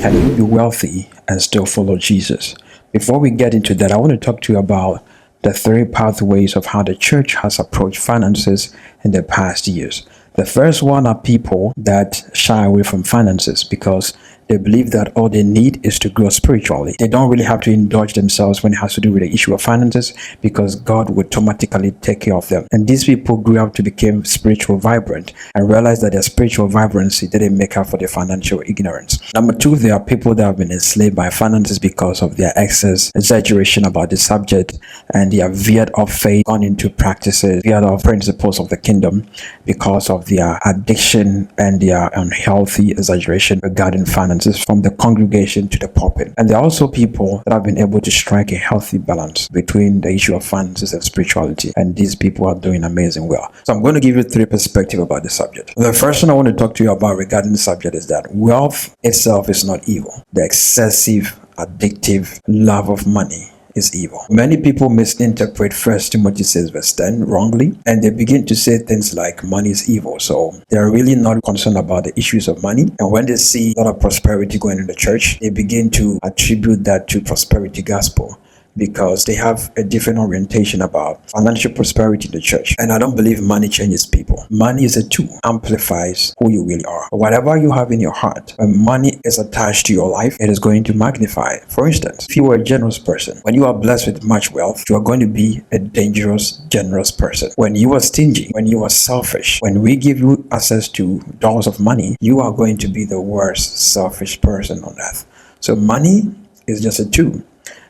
Can you be wealthy and still follow Jesus? Before we get into that, I want to talk to you about the three pathways of how the church has approached finances in the past years. The first one are people that shy away from finances because they believe that all they need is to grow spiritually. They don't really have to indulge themselves when it has to do with the issue of finances because God would automatically take care of them. And these people grew up to become spiritual vibrant and realized that their spiritual vibrancy didn't make up for their financial ignorance. Number two, there are people that have been enslaved by finances because of their excess exaggeration about the subject, and they have veered off faith, gone into practices, veered off principles of the kingdom because of their addiction and their unhealthy exaggeration regarding finances from the congregation to the pulpit. And there are also people that have been able to strike a healthy balance between the issue of finances and spirituality, and these people are doing amazing well. So I'm going to give you three perspectives about the subject. The first one I want to talk to you about regarding the subject is that wealth itself is not evil. The excessive, addictive love of money is evil. Many people misinterpret 1 Timothy 6 verse 10 wrongly, and they begin to say things like money is evil. So they're really not concerned about the issues of money. And when they see a lot of prosperity going in the church, they begin to attribute that to prosperity gospel, because they have a different orientation about financial prosperity in the church. And I don't believe money changes people. Money is a tool, amplifies who you really are. Whatever you have in your heart, when money is attached to your life, it is going to magnify it. For instance, if you are a generous person, when you are blessed with much wealth, you are going to be a dangerous, generous person. When you are stingy, when you are selfish, when we give you access to dollars of money, you are going to be the worst selfish person on earth. So money is just a tool.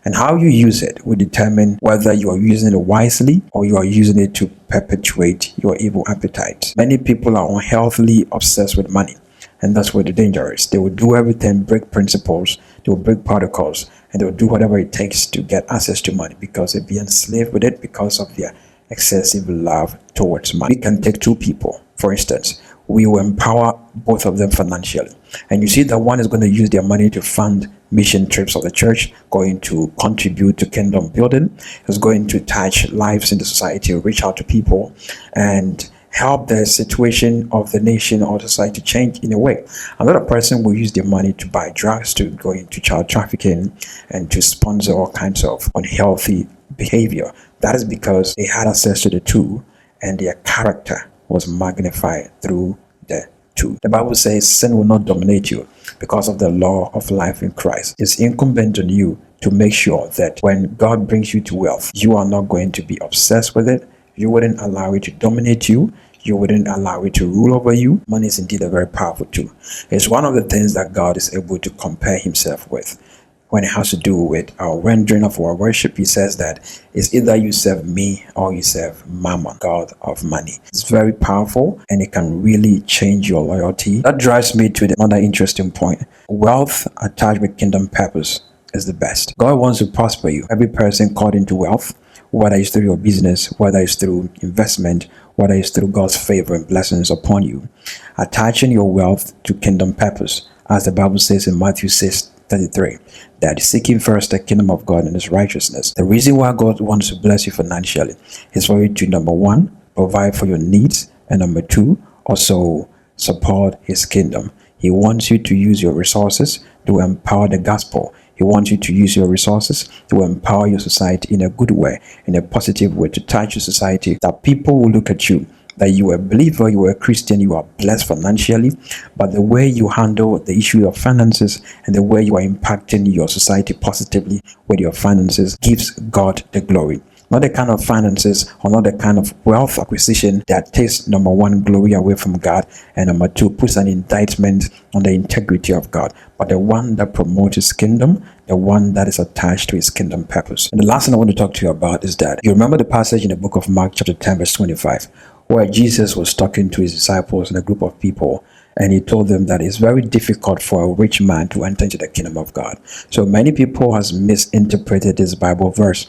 And how you use it will determine whether you are using it wisely or you are using it to perpetuate your evil appetite. Many people are unhealthily obsessed with money, and that's where the danger is. They will do everything, break principles, they will break protocols, and they will do whatever it takes to get access to money because they'll be enslaved with it because of their excessive love towards money. We can take two people, for instance. We will empower both of them financially. And you see that one is going to use their money to fund mission trips of the church, going to contribute to kingdom building, is going to touch lives in the society, reach out to people, and help the situation of the nation or society change in a way. Another person will use their money to buy drugs, to go into child trafficking, and to sponsor all kinds of unhealthy behavior. That is because they had access to the tool and their character was magnified through the tool. The Bible says sin will not dominate you because of the law of life in Christ. It's incumbent on you to make sure that when God brings you to wealth, you are not going to be obsessed with it. You wouldn't allow it to dominate you. You wouldn't allow it to rule over you. Money is indeed a very powerful tool. It's one of the things that God is able to compare himself with. When it has to do with our rendering of our worship, he says that it's either you serve me or you serve Mammon, God of money. It's very powerful and it can really change your loyalty. That drives me to another interesting point. Wealth attached with kingdom purpose is the best. God wants to prosper you. Every person called into wealth, whether it's through your business, whether it's through investment, whether it's through God's favor and blessings upon you, attaching your wealth to kingdom purpose, as the Bible says in Matthew 6:33, that seeking first the kingdom of God and his righteousness. The reason why God wants to bless you financially is for you to, number one, provide for your needs, and number two, also support his kingdom. He wants you to use your resources to empower the gospel. He wants you to use your resources to empower your society in a good way, in a positive way, to touch your society, that people will look at you, that you are a believer, you are a Christian, you are blessed financially, but the way you handle the issue of finances and the way you are impacting your society positively with your finances gives God the glory. Not the kind of finances or not the kind of wealth acquisition that takes, number one, glory away from God, and number two, puts an indictment on the integrity of God, but the one that promotes his kingdom, the one that is attached to his kingdom purpose. And the last thing I want to talk to you about is that you remember the passage in the book of Mark chapter 10 verse 25, where Jesus was talking to his disciples and a group of people, and he told them that it's very difficult for a rich man to enter into the kingdom of God. So many people has misinterpreted this Bible verse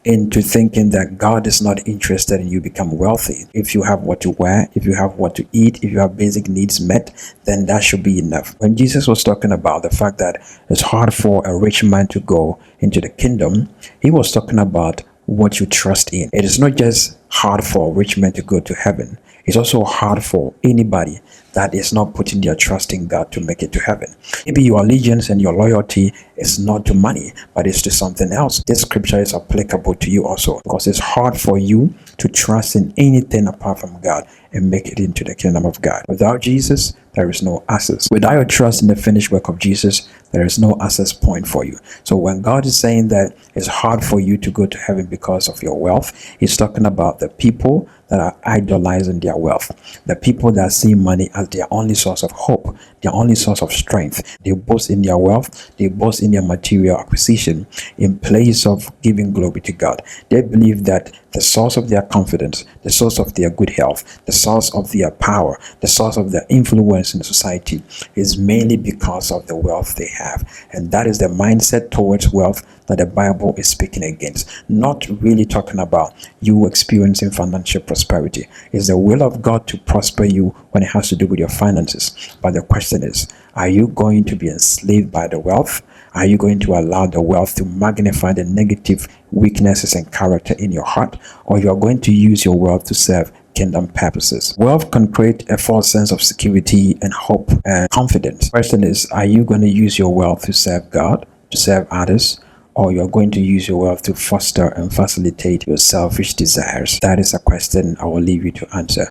into thinking that God is not interested in you become wealthy. If you have what to wear, if you have what to eat, if you have basic needs met, then that should be enough. When Jesus was talking about the fact that it's hard for a rich man to go into the kingdom, he was talking about what you trust in. It is not just hard for a rich man to go to heaven. It's also hard for anybody that is not putting their trust in God to make it to heaven. Maybe your allegiance and your loyalty is not to money, but it's to something else. This scripture is applicable to you also, because it's hard for you to trust in anything apart from God and make it into the kingdom of God. Without Jesus, there is no access. Without your trust in the finished work of Jesus, there is no access point for you. So when God is saying that it's hard for you to go to heaven because of your wealth, he's talking about the people that are idolizing their wealth, the people that see money as their only source of hope, their only source of strength. They boast in their wealth, they boast in their material acquisition in place of giving glory to God. They believe that the source of their confidence, the source of their good health, the source of their power, the source of their influence in society is mainly because of the wealth they have. And that is the mindset towards wealth that the Bible is speaking against. Not really talking about you experiencing financial prosperity. It's the will of God to prosper you when it has to do with your finances. But the question is, are you going to be enslaved by the wealth? Are you going to allow the wealth to magnify the negative weaknesses and character in your heart? Or you are going to use your wealth to serve kingdom purposes? Wealth can create a false sense of security and hope and confidence. Question is, are you going to use your wealth to serve God, to serve others, or you're going to use your wealth to foster and facilitate your selfish desires? That is a question I will leave you to answer.